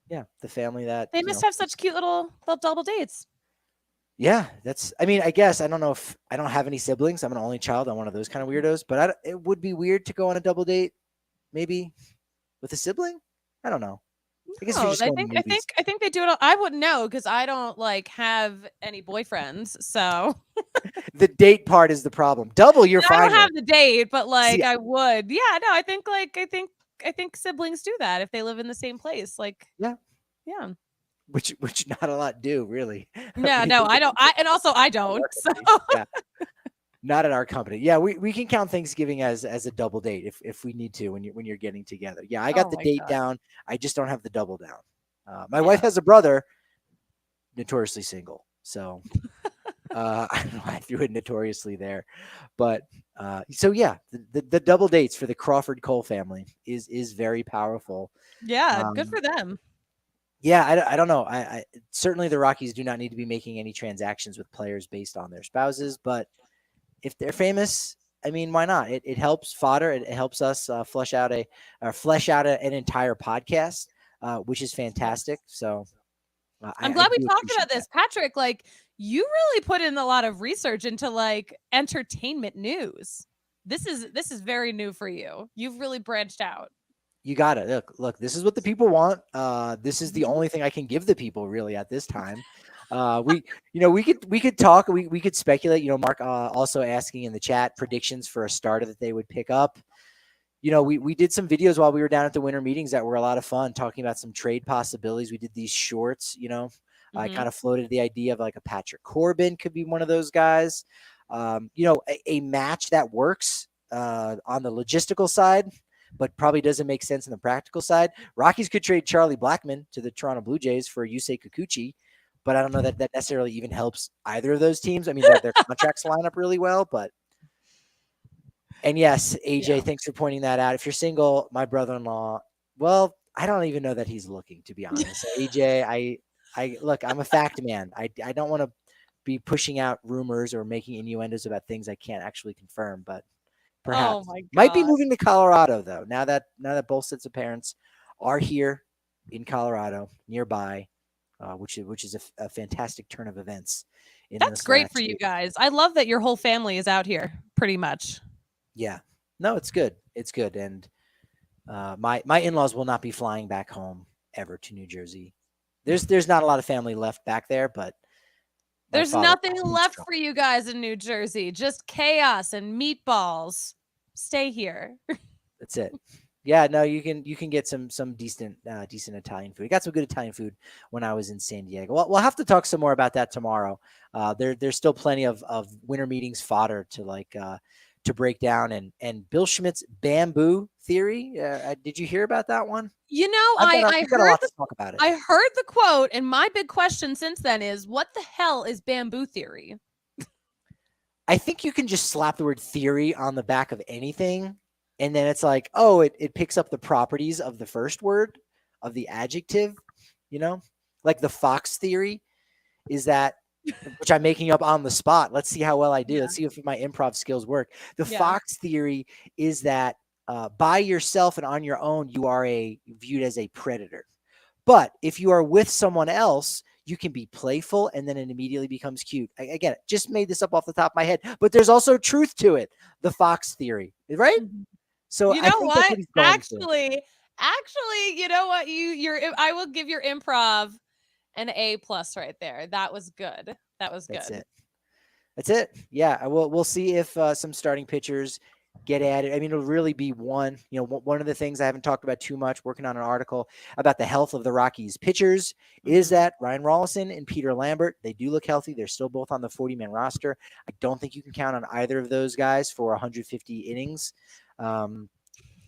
Yeah. The family that, They must have such cute little double dates. yeah, I mean, I guess I don't know if I don't have any siblings. I'm an only child. I'm one of those kind of weirdos, but it would be weird to go on a double date, maybe with a sibling. I don't know. I guess if you're No, just going to movies. I think they do it. I wouldn't know because I don't like have any boyfriends. So The date part is the problem. Double, you're I fine don't have with. the date, but See, like I would. Yeah, no, I think siblings do that if they live in the same place. Like, yeah, yeah. which not a lot do really. No, When you no, think I about don't. I and also I it, not at our don't. So company. Yeah, not at our company. Yeah, we can count Thanksgiving as a double date if we need to when you're getting together. Yeah, I got oh the my date god. down. I just don't have the double down. My wife Yeah. has a brother, notoriously single. So I don't know. I threw it notoriously there, but so yeah, the double dates for the Crawford Cole family is very powerful. Yeah, good Um, for them. yeah, I don't know. I certainly the Rockies do not need to be making any transactions with players based on their spouses, but if they're famous, I mean, why not? It helps fodder. It helps us flesh out an entire podcast, which is fantastic. So I'm I glad we do talked about appreciate that. this. Patrick, like you really put in a lot of research into like entertainment news. This is very new for you. You've really branched out. You got it. Look. This is what the people want. This is the only thing I can give the people really at this time. We could talk. We could speculate. Mark also asking in the chat predictions for a starter that they would pick up. We did some videos while we were down at the winter meetings that were a lot of fun, talking about some trade possibilities. We did these shorts. I Mm-hmm. kind of floated the idea of like a Patrick Corbin could be one of those guys. A match that works on the logistical side, but probably doesn't make sense in the practical side. Rockies could trade Charlie Blackmon to the Toronto Blue Jays for Yusei Kikuchi, but I don't know that necessarily even helps either of those teams. I mean, their contracts line up really well, but. And yes, AJ, Yeah. thanks for pointing that out. If you're single, my brother-in-law, well, I don't even know that he's looking, to be honest. So AJ, I look, I'm a fact man. I don't want to be pushing out rumors or making innuendos about things I can't actually confirm, but Oh perhaps my might be god. moving to Colorado though. Now that both sets of parents are here in Colorado nearby, which is a fantastic turn of events in That's this great for last you year. guys. I love that your whole family is out here pretty much. Yeah, no, it's good. It's good, and my in-laws will not be flying back home ever to New Jersey. There's not a lot of family left back there, but my There's father, nothing he's left strong. for you guys in New Jersey. Just chaos and meatballs. Stay here. That's it. Yeah, no, you can get some decent Italian food. Got some good Italian food when I was in San Diego. Well, we'll have to talk some more about that tomorrow. There's still plenty of winter meetings fodder to break down, and Bill Schmidt's bamboo theory. Did you hear about that one? You know, I've got a lot to talk about it. I heard the quote, and my big question since then is, what the hell is bamboo theory? I think you can just slap the word theory on the back of anything, and then it's like, oh, it picks up the properties of the first word of the adjective, like the fox theory is that, which I'm making up on the spot. Let's see how well I do. Yeah. Let's see if my improv skills work. The Yeah. fox theory is that by yourself and on your own, you are viewed as a predator. But if you are with someone else, you can be playful and then it immediately becomes cute. Again, just made this up off the top of my head, but there's also truth to it. The fox theory, right? Mhm. So You I know think that's what? what he's going for. Actually, you know what? I will give your improv an A plus right there. That was good. That was That's good. it. That's it. Yeah, we'll see if some starting pitchers get at it. I mean, it'll really be one of the things I haven't talked about too much, working on an article about the health of the Rockies pitchers, is that Ryan Rollison and Peter Lambert, they do look healthy. They're still both on the 40-man roster. I don't think you can count on either of those guys for 150 innings.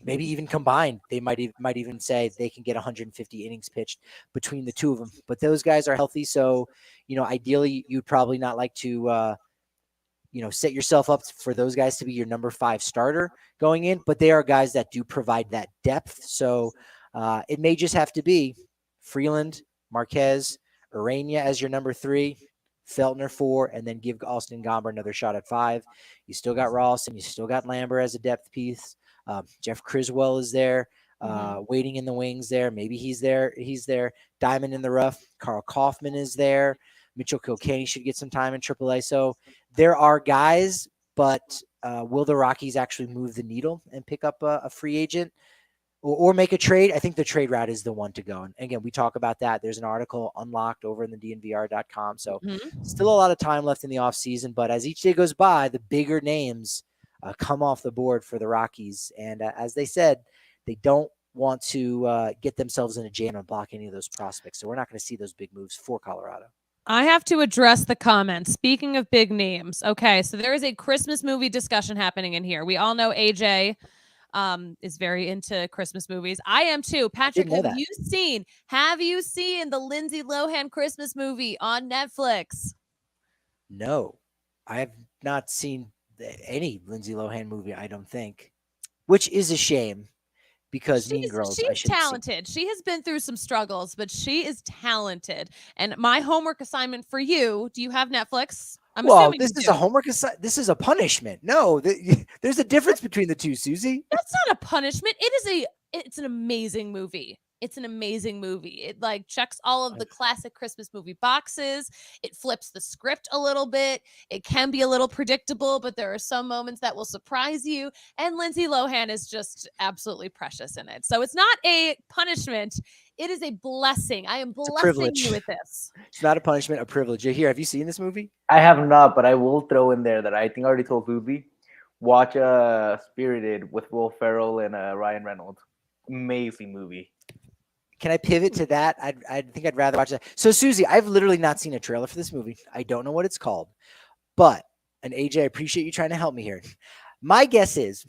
Maybe even combined, they might even say they can get 150 innings pitched between the two of them. But those guys are healthy, so ideally you'd probably not like to set yourself up for those guys to be your number 5 starter going in, but they are guys that do provide that depth. So it may just have to be Freeland, Marquez, Urania as your number 3, Feltner 4, and then give Austin Gomber another shot at 5. You still got Rollison, you still got Lambert as a depth piece. Jeff Criswell is there, waiting in the wings there. Maybe he's there. Diamond in the rough. Carl Kaufman is there. Mitchell Kilkenny should get some time in AAA. So there are guys, but will the Rockies actually move the needle and pick up a free agent or make a trade? I think the trade route is the one to go. And again, we talk about that. There's an article unlocked over in the DNVR.com. So still a lot of time left in the offseason. But as each day goes by, the bigger names come off the board for the Rockies. And as they said, they don't want to get themselves in a jam and block any of those prospects. So we're not going to see those big moves for Colorado. I have to address the comments. Speaking of big names. Okay, so there is a Christmas movie discussion happening in here. We all know AJ is very into Christmas movies. I am too. Patrick, have you seen the Lindsay Lohan Christmas movie on Netflix? No, I have not seen any Lindsay Lohan movie, I don't think, which is a shame. Because Mean Girls, she's talented. She has been through some struggles, but she is talented. And my homework assignment for you, do you have Netflix? This is a homework assignment. This is a punishment. No, there's a difference between the two, Susie. That's not a punishment. It's an amazing movie. It's an amazing movie. It checks all of the classic Christmas movie boxes. It flips the script a little bit. It can be a little predictable, but there are some moments that will surprise you. And Lindsay Lohan is just absolutely precious in it. So it's not a punishment. It is a blessing. I am blessing you with this. It's not a punishment, a privilege. Here, have you seen this movie? I have not, but I will throw in there that I think I already told Susie. Watch Spirited with Will Ferrell and Ryan Reynolds. Amazing movie. Can I pivot to that? I think I'd rather watch that. So, Susie, I've literally not seen a trailer for this movie. I don't know what it's called. But, and AJ, I appreciate you trying to help me here. My guess is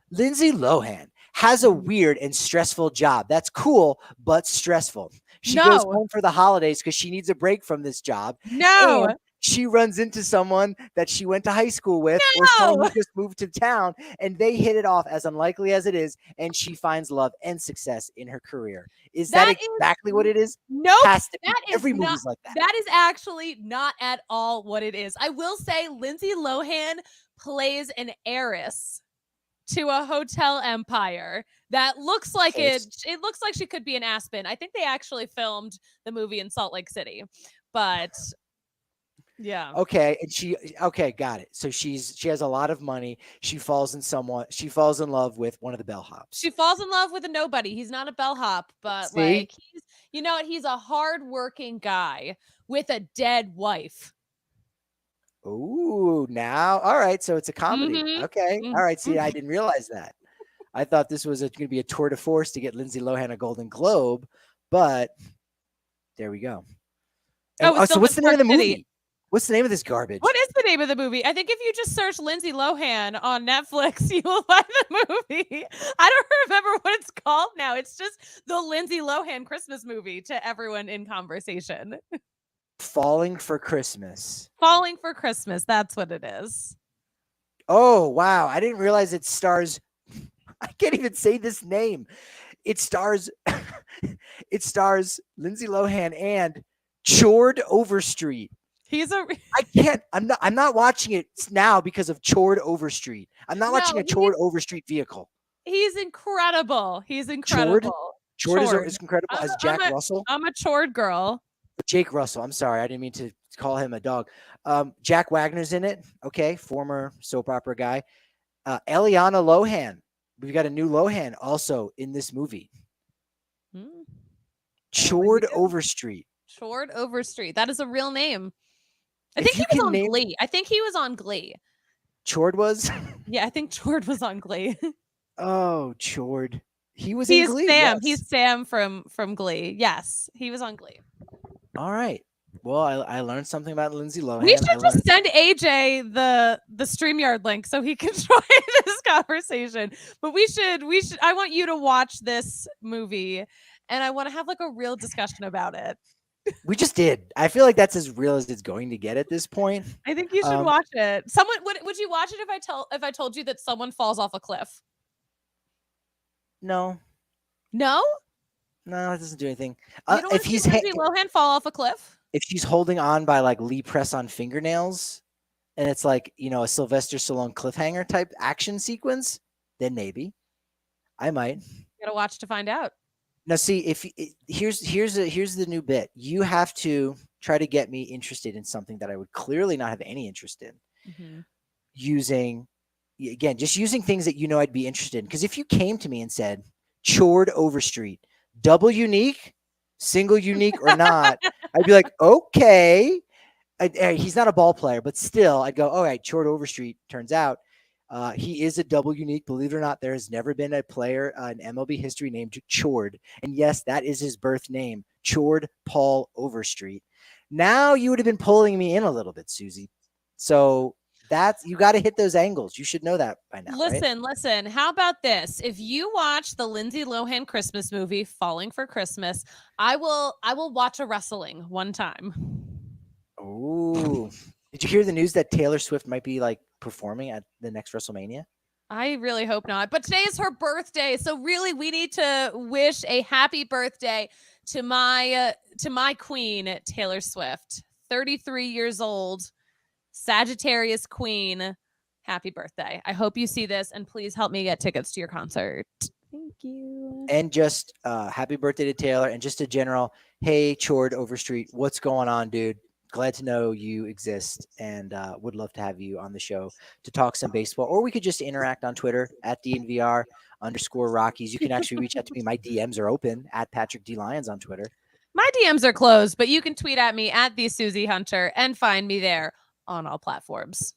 Lindsay Lohan has a weird and stressful job. That's cool, but stressful. She goes home for the holidays because she needs a break from this job. No. And she runs into someone that she went to high school with or someone who just moved to town, and they hit it off, as unlikely as it is, and she finds love and success in her career. Is that exactly what it is? Nope. Every movie's like that. That is actually not at all what it is. I will say Lindsay Lohan plays an heiress to a hotel empire that looks like it looks like she could be in Aspen. I think they actually filmed the movie in Salt Lake City. But yeah. Okay. And got it. So she has a lot of money. She falls in love with one of the bellhops. She falls in love with a nobody. He's not a bellhop, but he's a hardworking guy with a dead wife. Ooh, now. All right. So it's a comedy. Okay. All right. See, I didn't realize that. I thought this was going to be a tour de force to get Lindsay Lohan a Golden Globe, but there we go. So what's the name of the movie? What's the name of this garbage? What is the name of the movie? I think if you just search Lindsay Lohan on Netflix, you will find the movie. I don't remember what it's called now. It's just the Lindsay Lohan Christmas movie to everyone in conversation. Falling for Christmas. Falling for Christmas. That's what it is. Oh, wow. I didn't realize it stars. I can't even say this name. It stars Lindsay Lohan and Chord Overstreet. I'm not watching it now because of Chord Overstreet. I'm not watching a Chord Overstreet vehicle. He's incredible. Chord is incredible as Jack Russell. I'm a Chord girl. Jake Russell. I'm sorry. I didn't mean to call him a dog. Jack Wagner's in it. Okay. Former soap opera guy. Eliana Lohan. We've got a new Lohan also in this movie. Chord Overstreet. Chord Overstreet. That is a real name. I think he was on Glee. Chord was? Yeah, I think Chord was on Glee. Oh, Chord. He was in Glee. Sam. Yes. He's Sam from Glee. Yes, he was on Glee. All right. Well, I learned something about Lindsay Lohan. We should just send AJ the StreamYard link so he can join this conversation. But we should. I want you to watch this movie, and I want to have like a real discussion about it. We just did. I feel like that's as real as it's going to get at this point. I think you should watch it. Someone would you watch it if I told you that someone falls off a cliff? No. No? No, it doesn't do anything. You don't If he's Lindsay Lohan fall off a cliff? If she's holding on by like Lee press-on fingernails, and it's like, you know, a Sylvester Stallone cliffhanger type action sequence, then maybe I might. You gotta watch to find out. Now, see, here's the new bit. You have to try to get me interested in something that I would clearly not have any interest in. Mm-hmm. Using things that you know I'd be interested in. Because if you came to me and said Chord Overstreet, double unique, single unique or not, I'd be like, okay. He's not a ball player, but still, I'd go, all right, Chord Overstreet. Turns out he is a double unique. Believe it or not, there has never been a player in MLB history named Chord. And yes, that is his birth name, Chord Paul Overstreet. Now you would have been pulling me in a little bit, Susie. So you got to hit those angles. You should know that by now. Listen. How about this? If you watch the Lindsay Lohan Christmas movie, Falling for Christmas, I will watch a wrestling one time. Oh, did you hear the news that Taylor Swift might be like performing at the next WrestleMania? I really hope not. But today is her birthday, so really we need to wish a happy birthday to my queen, Taylor Swift. 33 years old, Sagittarius queen. Happy birthday. I hope you see this, and please help me get tickets to your concert. Thank you. And just happy birthday to Taylor, and just a general, hey, Chord Overstreet, what's going on, dude? Glad to know you exist, and would love to have you on the show to talk some baseball, or we could just interact on Twitter at DNVR_Rockies. You can actually reach out to me. My DMs are open at Patrick D. Lyons on Twitter. My DMs are closed, but you can tweet at me at the Susie Hunter and find me there on all platforms.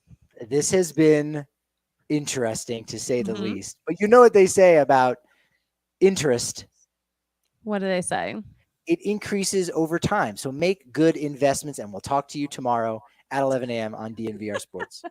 This has been interesting, to say the least. But you know what they say about interest? What do they say? It increases over time. So make good investments, and we'll talk to you tomorrow at 11 a.m. on DNVR Sports.